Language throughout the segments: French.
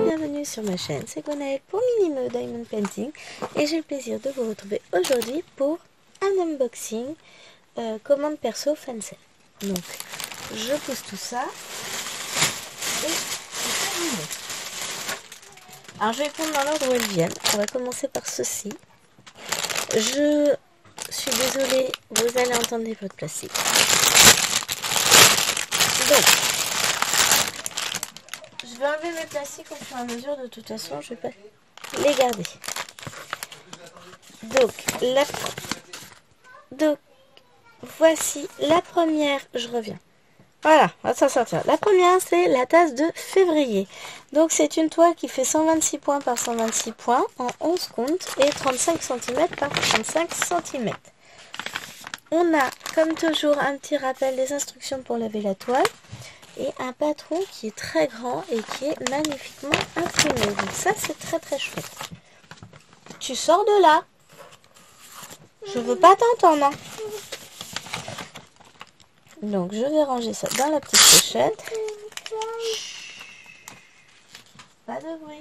bienvenue sur ma chaîne, c'est Gwenaëlle pour Minimo Diamond Painting et j'ai le plaisir de vous retrouver aujourd'hui pour un unboxing commande perso Fancel. Donc je pousse tout ça et c'est terminé. Alors je vais prendre dans l'ordre où elles viennent. On va commencer par ceci. Je suis désolée, vous allez entendre des bruits de plastique. Donc je vais enlever mes plastiques au fur et à mesure, de toute façon je vais pas les garder. Donc voici la première, je reviens. Voilà, on va s'en sortir. La première, c'est la tasse de février. Donc c'est une toile qui fait 126 points par 126 points en 11 comptes et 35 cm par 35 cm. On a, comme toujours, un petit rappel des instructions pour laver la toile et un patron qui est très grand et qui est magnifiquement imprimé. Donc ça, c'est très très chouette. Tu sors de là. Je veux pas t'entendre. Hein. Donc je vais ranger ça dans la petite pochette. Chut. Pas de bruit.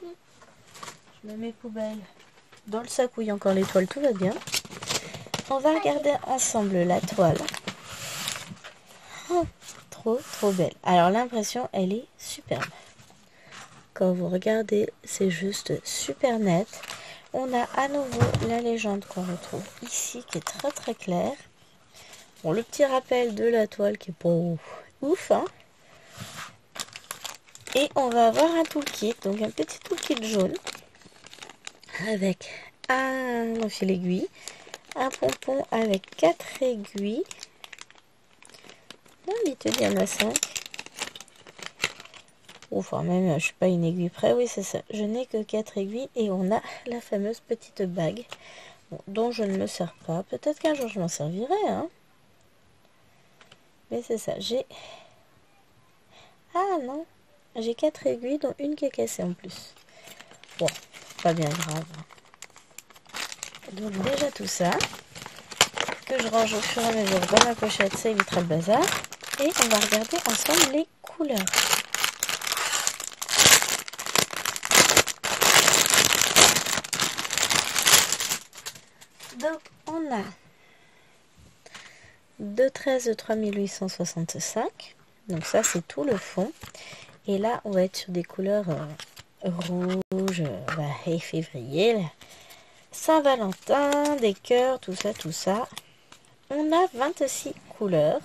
Je mets mes poubelles dans le sac où il y a encore les toiles, tout va bien. On va regarder ensemble la toile. Oh, trop belle. Alors l'impression, elle est superbe. Quand vous regardez, c'est juste super net. On a à nouveau la légende qu'on retrouve ici, qui est très très claire. Bon, le petit rappel de la toile qui est pas ouf, hein. Et on va avoir un toolkit, donc un petit toolkit jaune avec un fil aiguille, un pompon avec 4 aiguilles. Non, il te dit il y en a 5. Enfin, même, je suis pas une aiguille près, oui, c'est ça. Je n'ai que 4 aiguilles et on a la fameuse petite bague, bon, dont je ne me sers pas. Peut-être qu'un jour je m'en servirai, hein. Mais c'est ça, j'ai... Ah non, j'ai 4 aiguilles, dont une qui est cassée en plus. Bon, pas bien grave. Donc déjà tout ça, que je range au fur et à mesure dans la pochette, ça évitera le bazar. Et on va regarder ensemble les couleurs. Donc on a 213 de 3865. Donc ça c'est tout le fond. Et là on va être sur des couleurs rouges, et février, là. Saint-Valentin, des cœurs, tout ça. On a 26 couleurs.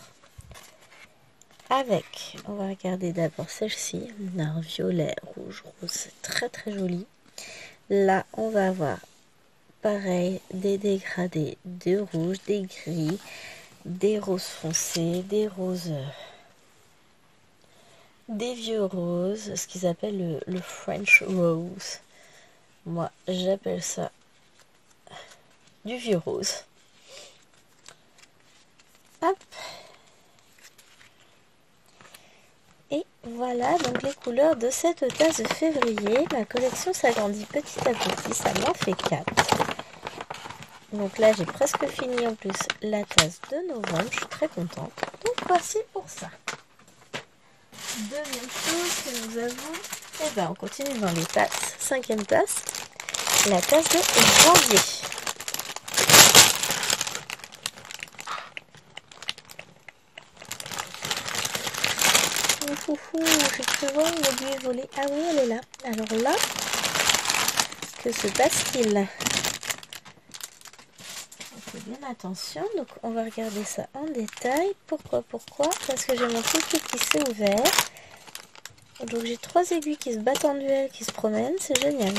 Avec, on va regarder d'abord celle-ci. On a un violet, rouge, rose, c'est très très joli. Là on va avoir pareil, des dégradés de rouge, des gris, des roses foncés, des roses, des vieux roses, ce qu'ils appellent le French rose. Moi j'appelle ça du vieux rose. Hop. Et voilà donc les couleurs de cette tasse de février. Ma collection s'agrandit petit à petit, ça m'en fait 4. Donc là j'ai presque fini en plus la tasse de novembre, je suis très contente. Donc voici pour ça. Deuxième chose que nous avons, et ben on continue dans les tasses. 5e tasse, la tasse de janvier. Je peux voir une aiguille volée. Ah oui, elle est là. Alors là, que se passe-t-il? On fait bien attention. Donc on va regarder ça en détail. Pourquoi? Parce que j'ai mon toolkit qui s'est ouvert. Donc j'ai 3 aiguilles qui se battent en duel, qui se promènent. C'est génial.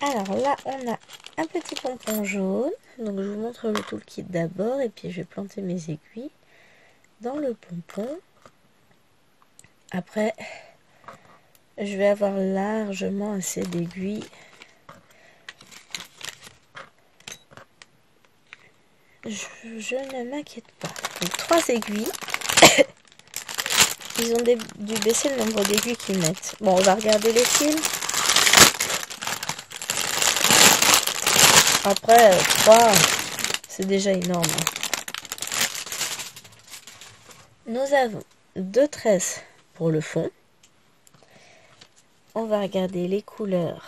Alors là, on a un petit pompon jaune. Donc je vous montre le toolkit d'abord. Et puis je vais planter mes aiguilles dans le pompon. Après, je vais avoir largement assez d'aiguilles. Je ne m'inquiète pas. Donc 3 aiguilles. Ils ont dû baisser le nombre d'aiguilles qu'ils mettent. Bon, on va regarder les fils. Après, 3, c'est déjà énorme. Nous avons 2 tresses pour le fond. on va regarder les couleurs.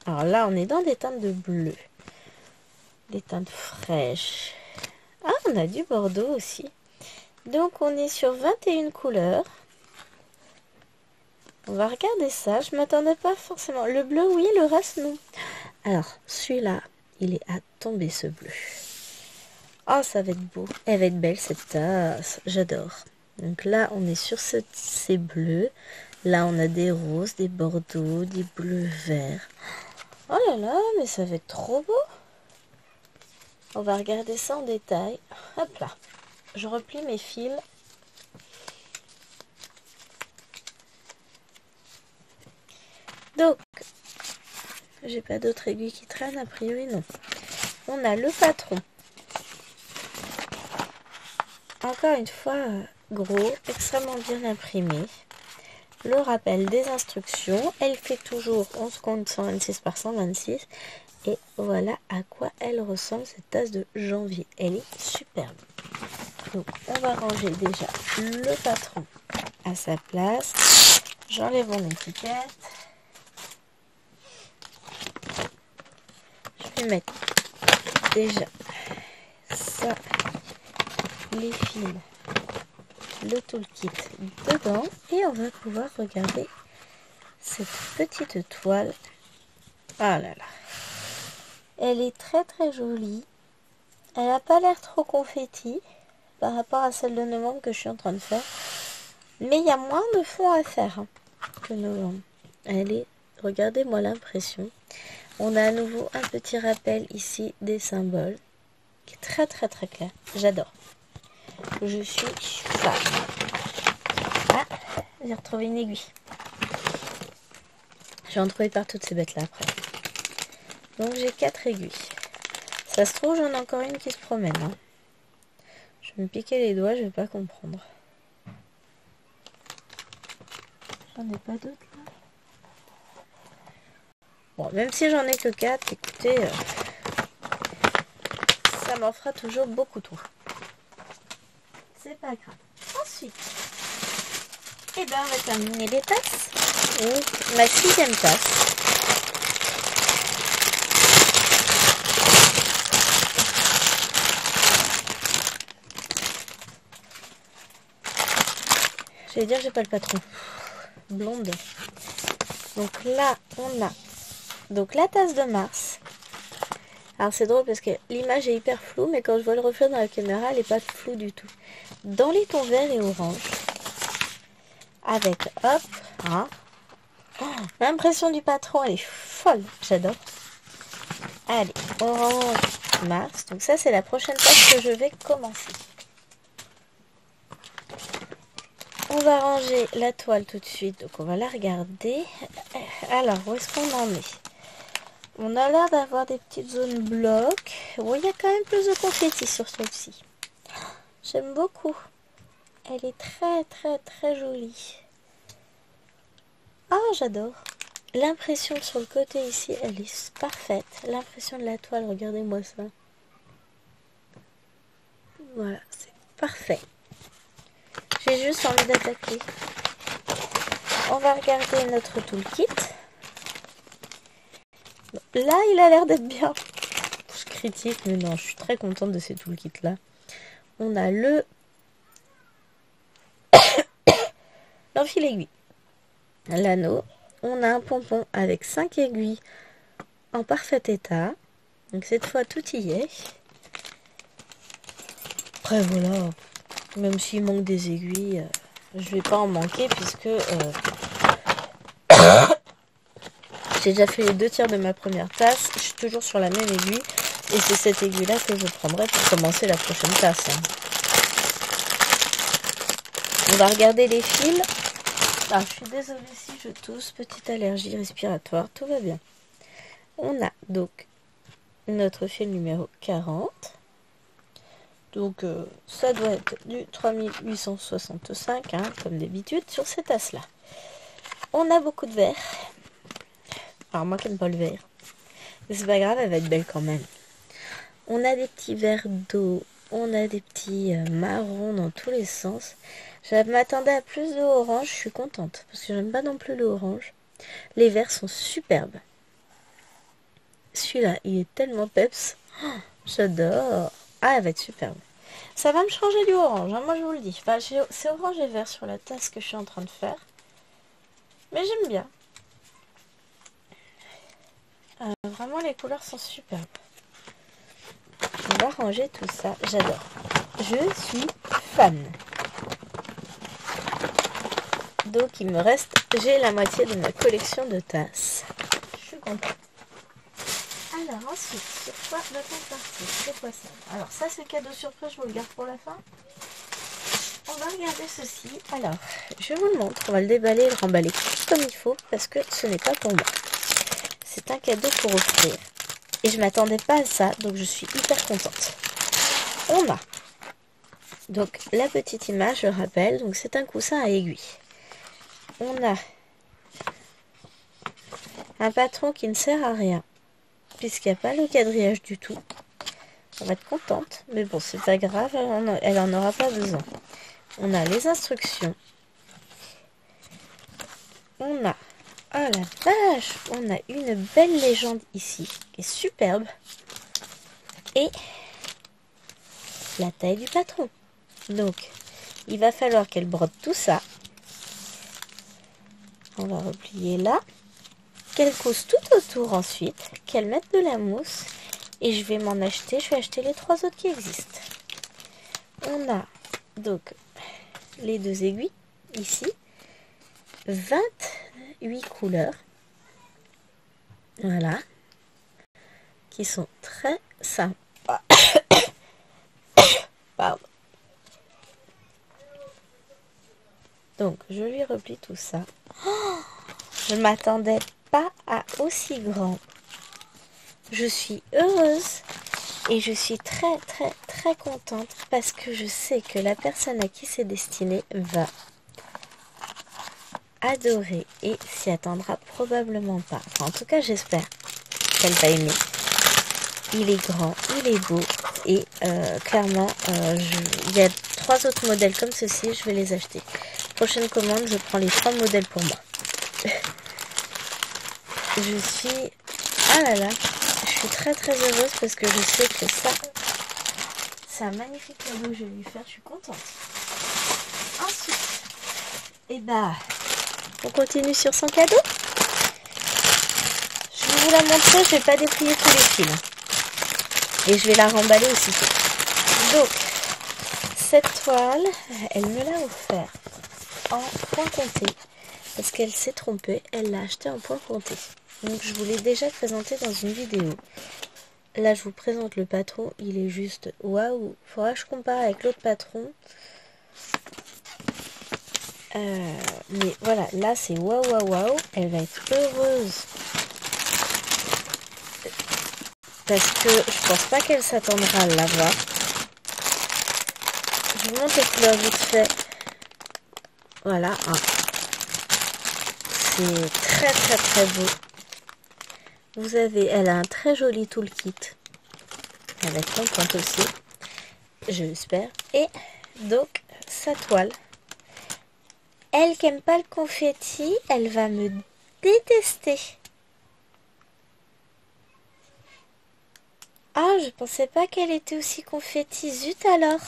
Alors là, on est dans des teintes de bleu. Des teintes fraîches. Ah, on a du bordeaux aussi. Donc, on est sur 21 couleurs. On va regarder ça. Je m'attendais pas forcément. Le bleu, oui, le reste, non. Alors, celui-là, il est à tomber, ce bleu. Oh, ça va être beau. Elle va être belle, cette tasse. J'adore. Donc là, on est sur ces bleus. Là, on a des roses, des bordeaux, des bleus verts. Oh là là, mais ça va être trop beau. On va regarder ça en détail. Hop là. Je replie mes fils. Donc, j'ai pas d'autres aiguilles qui traînent, a priori non. On a le patron. Encore une fois, gros, extrêmement bien imprimé. Le rappel des instructions. Elle fait toujours 11 comptes 126 par 126. Et voilà à quoi elle ressemble, cette tasse de janvier. Elle est superbe. Donc, on va ranger déjà le patron à sa place. J'enlève mon étiquette. Je vais mettre déjà ça, les fils, le toolkit dedans. Et on va pouvoir regarder cette petite toile. Ah là là. Elle est très très jolie. Elle n'a pas l'air trop confetti par rapport à celle de novembre que je suis en train de faire. Mais il y a moins de fond à faire que novembre. Elle est, regardez-moi l'impression. On a à nouveau un petit rappel ici des symboles. Qui est très très très clair. J'adore. Je suis fan. Ah, j'ai retrouvé une aiguille. J'ai en trouvé par toutes ces bêtes là après. Donc j'ai 4 aiguilles. Ça se trouve, j'en ai encore une qui se promène. Hein. Je vais me piquer les doigts, je vais pas comprendre. J'en ai pas d'autres là. Bon, même si j'en ai que 4, écoutez, ça m'en fera toujours beaucoup trop. C'est pas grave. Ensuite, eh ben, on va terminer les tasses. Donc, ma 6e tasse. Je vais dire, j'ai pas le patron. Blonde. Donc là, on a donc la tasse de Mars. Alors c'est drôle parce que l'image est hyper floue, mais quand je vois le reflet dans la caméra, elle n'est pas floue du tout. Dans les tons vert et orange. Avec, hop, hein. Oh, l'impression du patron, elle est folle. J'adore. Allez, orange, Mars. Donc ça, c'est la prochaine tasse que je vais commencer. On va ranger la toile tout de suite, donc on va la regarder. Alors, où est-ce qu'on en est? On a l'air d'avoir des petites zones blocs. Bon, il y a quand même plus de confetti sur celle-ci. J'aime beaucoup. Elle est très très très jolie. Ah, j'adore. L'impression sur le côté ici, elle est parfaite. L'impression de la toile, regardez-moi ça. Voilà, c'est parfait. J'ai juste envie d'attaquer. On va regarder notre toolkit. Là, il a l'air d'être bien. Je critique, mais non, je suis très contente de ces toolkits là. On a l'enfil aiguille, l'anneau. On a un pompon avec 5 aiguilles en parfait état. Donc cette fois, tout y est. Après, voilà. Même s'il manque des aiguilles, je vais pas en manquer puisque j'ai déjà fait les 2 tiers de ma première tasse. Je suis toujours sur la même aiguille. Et c'est cette aiguille-là que je prendrai pour commencer la prochaine tasse. Hein. On va regarder les fils. Ah, je suis désolée si je tousse. Petite allergie respiratoire. Tout va bien. On a donc notre fil numéro 40. Donc ça doit être du 3865, hein, comme d'habitude, sur cette tasse-là. On a beaucoup de verre. Alors moi qui n'aime pas le vert. Mais c'est pas grave, elle va être belle quand même. On a des petits verres d'eau. On a des petits marrons dans tous les sens. Je m'attendais à plus de orange. Je suis contente. Parce que j'aime pas non plus le orange. Les verts sont superbes. Celui-là, il est tellement peps. Oh, j'adore. Ah, elle va être superbe. Ça va me changer du orange, hein, moi je vous le dis. Enfin, c'est orange et vert sur la tasse que je suis en train de faire. Mais j'aime bien. Vraiment, les couleurs sont superbes. On va ranger tout ça. J'adore. Je suis fan. Donc, il me reste... J'ai la moitié de ma collection de tasses. Je suis contente. Alors, ensuite, sur quoi va-t-on partir? C'est quoi ça? Alors, ça, c'est cadeau surprise. Je vous le garde pour la fin. On va regarder ceci. Alors, je vous le montre. On va le déballer et le remballer comme il faut parce que ce n'est pas pour moi. C'est un cadeau pour offrir. Et je m'attendais pas à ça, donc je suis hyper contente. On a donc la petite image, je rappelle, donc c'est un coussin à aiguille. On a un patron qui ne sert à rien, puisqu'il n'y a pas le quadrillage du tout. On va être contente, mais bon, c'est pas grave, elle en aura pas besoin. On a les instructions. On a, oh la vache, on a une belle légende ici, qui est superbe. Et la taille du patron. Donc, il va falloir qu'elle brode tout ça. On va replier là. Qu'elle couse tout autour ensuite. Qu'elle mette de la mousse. Et je vais m'en acheter. Je vais acheter les 3 autres qui existent. On a donc les 2 aiguilles ici. 28 couleurs. Voilà. Qui sont très sympas. Pardon. Donc, je lui replie tout ça. Oh, je ne m'attendais pas à aussi grand. Je suis heureuse et je suis très, très, très contente parce que je sais que la personne à qui c'est destiné va adorer et s'y attendra probablement pas. Enfin, en tout cas, j'espère qu'elle va aimer. Il est grand, il est beau et clairement, il y a 3 autres modèles comme ceci, je vais les acheter. Prochaine commande, je prends les 3 modèles pour moi. Je suis... Ah là là, je suis très très heureuse parce que je sais que ça, c'est un magnifique cadeau que je vais lui faire, je suis contente. Ensuite, et bah, on continue sur son cadeau. Je vais vous la montrer, je vais pas déplier tous les fils. Et je vais la remballer aussitôt. Donc, cette toile, elle me l'a offert en point compté. Parce qu'elle s'est trompée, elle l'a acheté en point compté. Donc je vous l'ai déjà présenté dans une vidéo. Là je vous présente le patron, il est juste waouh. Faudra que je compare avec l'autre patron. Mais voilà, là c'est waouh waouh waouh. Elle va être heureuse. Parce que je pense pas qu'elle s'attendra à l'avoir. Je vous montre les couleurs vite fait. Voilà. Hein. C'est très très très beau. Vous avez, elle a un très joli toolkit. Elle va être contente aussi. Je l'espère. Et donc, sa toile. Elle qui aime pas le confetti, elle va me détester. Ah, je pensais pas qu'elle était aussi confetti. Zut alors.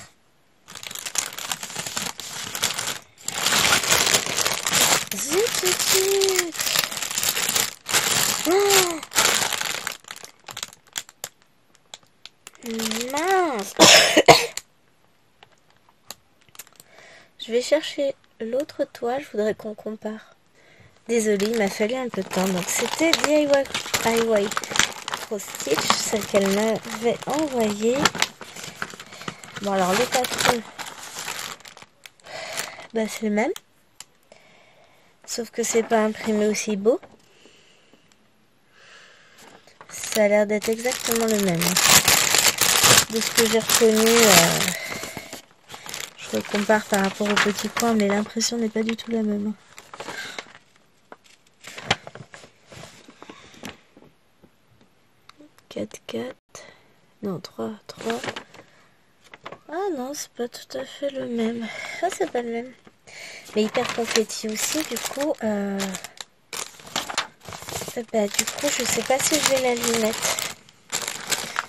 Zut, zut, zut. Oh, mince. Je vais chercher l'autre toile, je voudrais qu'on compare. Désolée, il m'a fallu un peu de temps. Donc c'était DIY Pro Stitch, celle qu'elle m'avait envoyée. Bon alors le patron, bah, c'est le même. Sauf que c'est pas imprimé aussi beau. Ça a l'air d'être exactement le même. De ce que j'ai retenu, je le compare par rapport au petit coin, mais l'impression n'est pas du tout la même. 4. Non, 3. Ah non, c'est pas tout à fait le même. Ah, c'est pas le même. Mais hyper confetti aussi, du coup. Bah, du coup, je sais pas si je vais la lui mettre.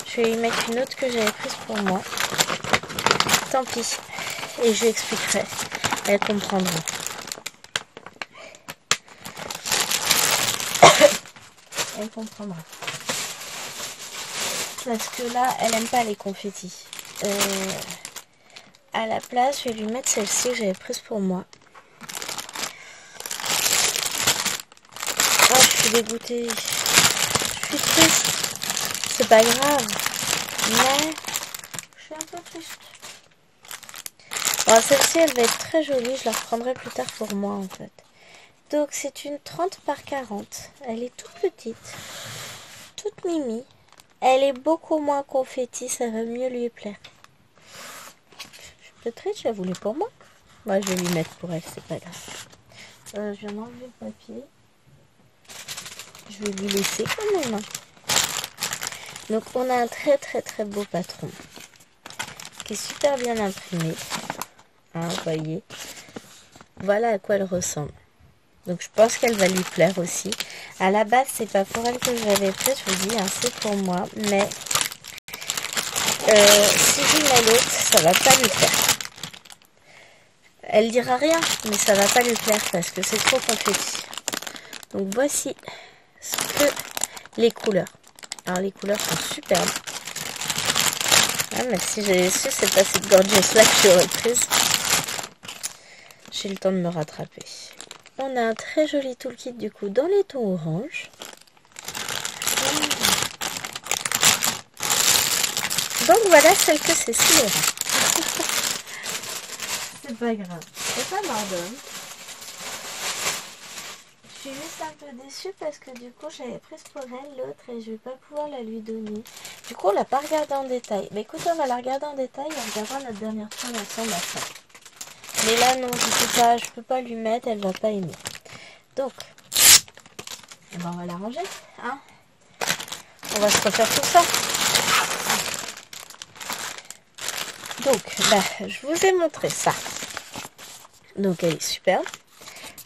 Je vais lui mettre une autre que j'avais prise pour moi. Tant pis. Et je lui expliquerai. Elle comprendra. Elle comprendra. Parce que là, elle aime pas les confettis. À la place, je vais lui mettre celle-ci que j'avais prise pour moi. Oh, je suis dégoûtée. Je suis triste. C'est pas grave. Mais je suis un peu triste. Bon, celle-ci, elle va être très jolie. Je la reprendrai plus tard pour moi, en fait. Donc, c'est une 30 par 40. Elle est toute petite. Toute mimi. Elle est beaucoup moins confetti. Ça va mieux lui plaire. Je suis triste, je la voulais pour moi. Moi, je vais lui mettre pour elle, c'est pas grave. Je viens d'enlever le papier. Je vais lui laisser quand même. Donc, on a un très très beau patron. Qui est super bien imprimé. Hein, vous voyez. Voilà à quoi elle ressemble. Donc je pense qu'elle va lui plaire aussi. À la base, c'est pas pour elle que je l'avais prise, je vous dis, hein, c'est pour moi. Mais si je mets l'autre, ça va pas lui plaire. Elle dira rien, mais ça va pas lui plaire parce que c'est trop confetti. Donc voici ce que les couleurs. Alors les couleurs sont superbes. Ah, mais si j'avais su, c'est pas cette gorgeous là que j'aurais prise. J'ai le temps de me rattraper. On a un très joli toolkit du coup dans les tons orange. Donc voilà celle que c'est si c'est pas grave. C'est pas pardonne. Je suis juste un peu déçue parce que du coup j'avais prise pour elle l'autre et je vais pas pouvoir la lui donner. Du coup on l'a pas regardée en détail. Mais écoute, on va la regarder en détail et on regardera notre dernière toile ensemble après. Mais là non, je peux pas lui mettre, elle va pas aimer. Donc, eh ben, on va la ranger, hein. On va se refaire tout ça. Donc, bah, je vous ai montré ça. Donc, elle est superbe.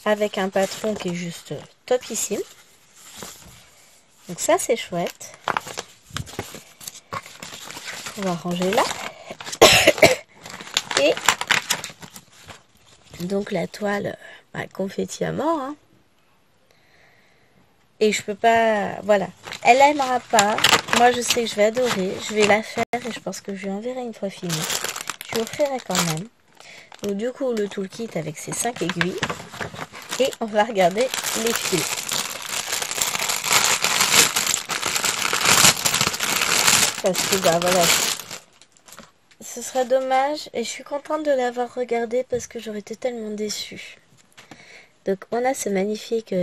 Avec un patron qui est juste topissime. Donc ça, c'est chouette. On va ranger là. Et donc, la toile, bah, confetti à mort, hein. Et je peux pas... Voilà. Elle n'aimera pas. Moi, je sais que je vais adorer. Je vais la faire et je pense que je lui enverrai une fois finie. Je lui offrirai quand même. Donc, du coup, le toolkit avec ses 5 aiguilles. Et on va regarder les fils. Parce que, bah voilà. Ce serait dommage. Et je suis contente de l'avoir regardé parce que j'aurais été tellement déçue. Donc, on a ce magnifique...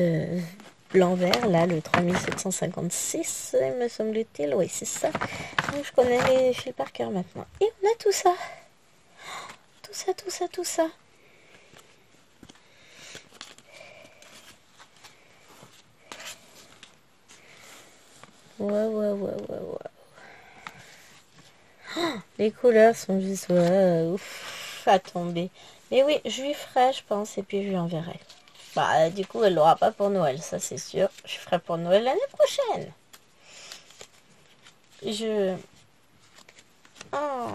blanc-vert, là, le 3756, il me semble-t-il. Oui, c'est ça. Donc, je connais les fils par cœur maintenant. Et on a tout ça. Tout ça, tout ça, tout ça. Ouais. Oh, les couleurs sont juste... ouf, à tomber. Mais oui, je lui ferai, je pense, et puis je lui enverrai. Bah, du coup, elle l'aura pas pour Noël, ça c'est sûr. Je ferai pour Noël l'année prochaine. Oh,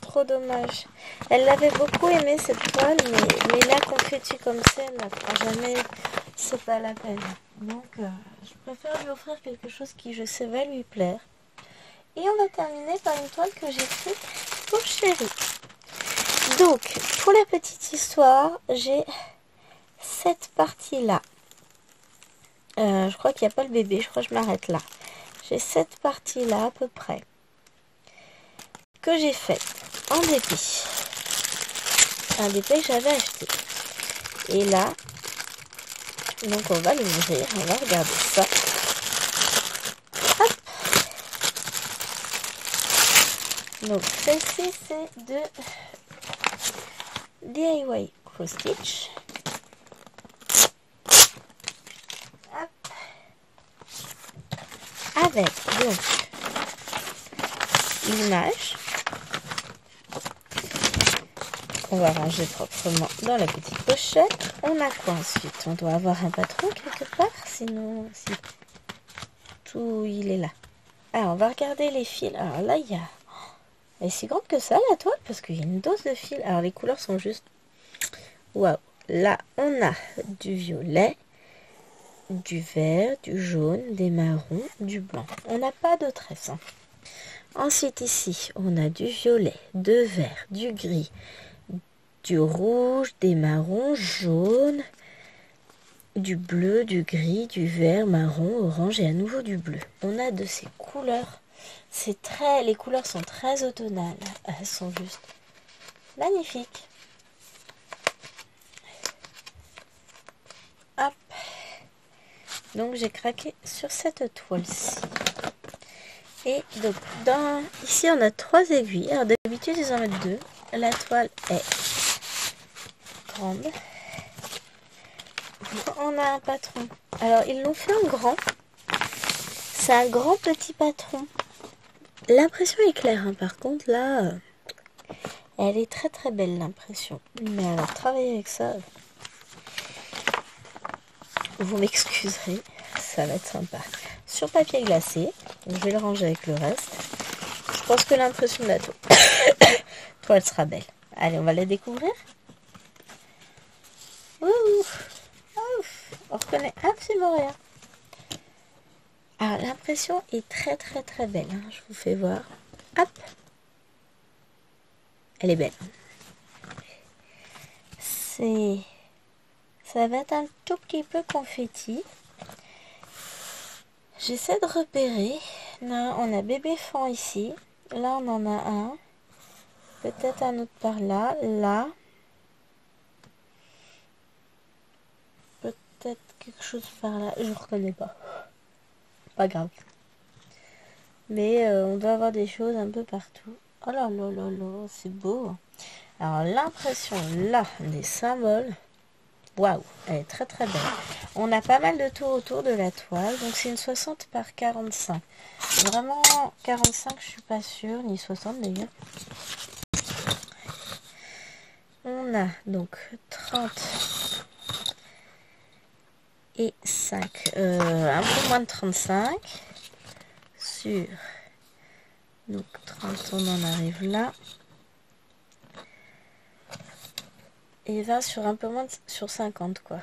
trop dommage. Elle l'avait beaucoup aimé cette toile, mais là, confetti comme ça, elle la fera jamais. C'est pas la peine. Donc, je préfère lui offrir quelque chose qui, je sais, va lui plaire. Et on va terminer par une toile que j'ai faite pour Chérie. Donc, pour la petite histoire, j'ai cette partie-là. Je crois qu'il n'y a pas le bébé, je crois que je m'arrête là. J'ai cette partie-là à peu près que j'ai faite en dépit. Un dépit que j'avais acheté. Et là, donc on va l'ouvrir, on va regarder ça. Hop. Donc celle-ci c'est de DIY Cross Stitch. Hop. Avec donc l'image qu'on va ranger proprement dans la petite pochette. On a quoi ensuite? On doit avoir un patron quelque part, sinon si. où il est là. Alors, on va regarder les fils. Alors là, il y a... Elle est si grande que ça, la toile, parce qu'il y a une dose de fils. Alors, les couleurs sont juste... Waouh. Là, on a du violet, du vert, du jaune, des marrons, du blanc. On n'a pas de tresse. Hein. Ensuite, ici, on a du violet, de vert, du gris, du rouge, des marrons, jaunes, du bleu, du gris, du vert, marron, orange et à nouveau du bleu. On a de ces couleurs. Les couleurs sont très automnales. Elles sont juste magnifiques. Hop. Donc j'ai craqué sur cette toile-ci. Et donc ici on a 3 aiguilles. Alors d'habitude ils en mettent 2. La toile est grande. On a un patron. Alors ils l'ont fait en grand. C'est un grand petit patron. L'impression est claire, hein. Par contre là, elle est très très belle l'impression. Mais alors travailler avec ça, vous m'excuserez, ça va être sympa. Sur papier glacé, je vais le ranger avec le reste. Je pense que l'impression de la toile sera belle. Allez, on va la découvrir. Ouh, ouf, on reconnaît absolument rien. Alors l'impression est très très très belle. Hein. Je vous fais voir. Hop. Elle est belle. Ça va être un tout petit peu confetti. J'essaie de repérer. Là, on a bébé fond ici. Là, on en a un. Peut-être un autre par là. Là. Peut-être quelque chose par là. Je ne reconnais pas. Pas grave. Mais on doit avoir des choses un peu partout. Oh là là là là, c'est beau. Alors l'impression là des symboles. Waouh, elle est très très belle. On a pas mal de tours autour de la toile. Donc c'est une 60 par 45. Vraiment 45 je suis pas sûre. Ni 60 d'ailleurs. On a donc 30 et 5. Un peu moins de 35. Sur donc 30 on en arrive là. Et 20 sur un peu moins sur 50 quoi.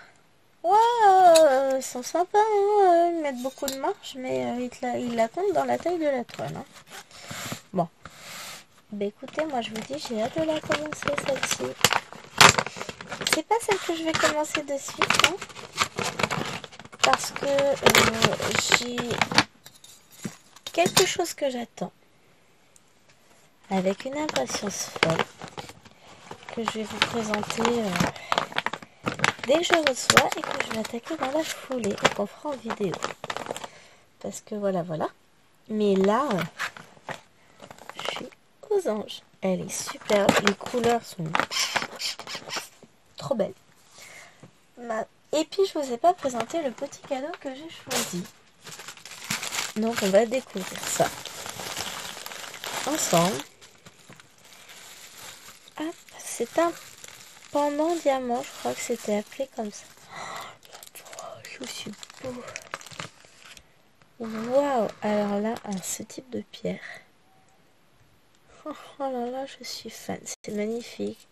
Waouh, ils sont sympas, hein, ils mettent beaucoup de marge, mais ils la comptent dans la taille de la toile. Hein. Bon, bah écoutez, moi je vous dis, j'ai hâte de la commencer celle-ci. C'est pas celle que je vais commencer de suite, hein, parce que j'ai quelque chose que j'attends avec une impatience folle que je vais vous présenter dès que je reçois et que je vais attaquer dans la foulée et qu'on fera en vidéo. Parce que voilà. Mais là, je suis aux anges. Elle est superbe. Les couleurs sont trop belles. Et puis, je vous ai pas présenté le petit cadeau que j'ai choisi. Donc, on va découvrir ça ensemble. Hop, c'est un pendant diamant, je crois que c'était appelé comme ça. Oh, je suis beau. Waouh, alors là, ce type de pierre. Oh là là, je suis fan. C'est magnifique.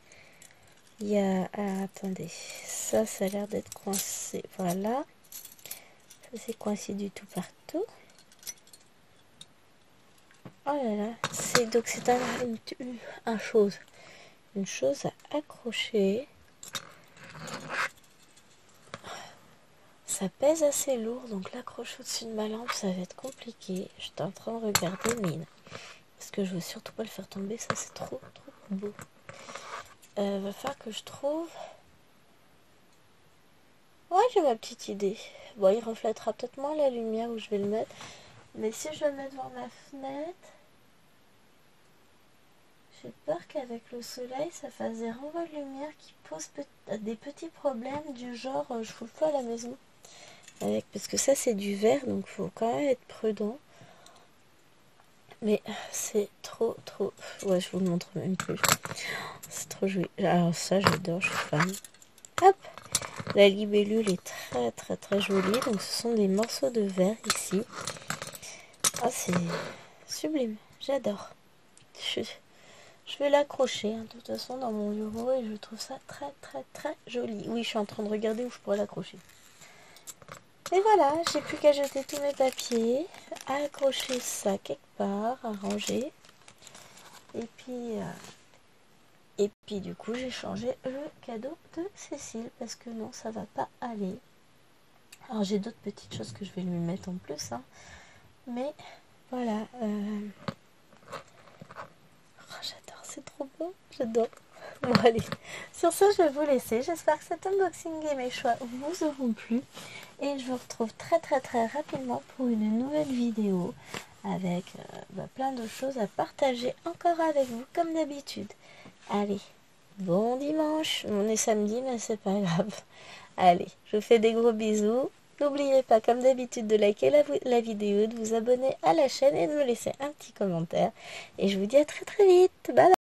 Il y a... Ah, attendez, ça a l'air d'être coincé. Voilà. Ça, c'est coincé du tout partout. Oh là là. Donc, c'est une chose à accrocher. Ça pèse assez lourd, donc l'accroche au-dessus de ma lampe, ça va être compliqué. J'étais en train de regarder, mais non. Parce que je veux surtout pas le faire tomber, ça c'est trop beau. Va falloir que je trouve... Ouais, j'ai ma petite idée. Bon, il reflètera peut-être moins la lumière où je vais le mettre. Mais si je le mets devant ma fenêtre... J'ai peur qu'avec le soleil, ça fasse des renvois de lumière qui posent des petits problèmes du genre je fous le feu à la maison. Parce que ça c'est du vert, donc il faut quand même être prudent. Mais c'est trop... Ouais, je vous le montre même plus. C'est trop joli. Alors ça, j'adore, je suis fan. Hop, la libellule est très jolie. Donc ce sont des morceaux de verre ici. Ah, c'est sublime, j'adore. Je vais l'accrocher, hein, de toute façon, dans mon bureau, et je trouve ça très très très joli. Oui, je suis en train de regarder où je pourrais l'accrocher. Et voilà, j'ai plus qu'à jeter tous mes papiers, à accrocher ça quelque part, à ranger. Et puis du coup, j'ai changé le cadeau de Cécile, parce que non, ça va pas aller. Alors j'ai d'autres petites choses que je vais lui mettre en plus, hein. Mais voilà. Oh, j'adore, c'est trop beau, j'adore. Bon allez, sur ce je vais vous laisser. J'espère que cet unboxing et mes choix vous auront plu. Et je vous retrouve très très très rapidement pour une nouvelle vidéo avec plein de choses à partager encore avec vous comme d'habitude. Allez, bon dimanche. On est samedi mais c'est pas grave. Allez, je vous fais des gros bisous. N'oubliez pas, comme d'habitude, de liker la vidéo, de vous abonner à la chaîne et de me laisser un petit commentaire. Et je vous dis à très très vite. Bye bye.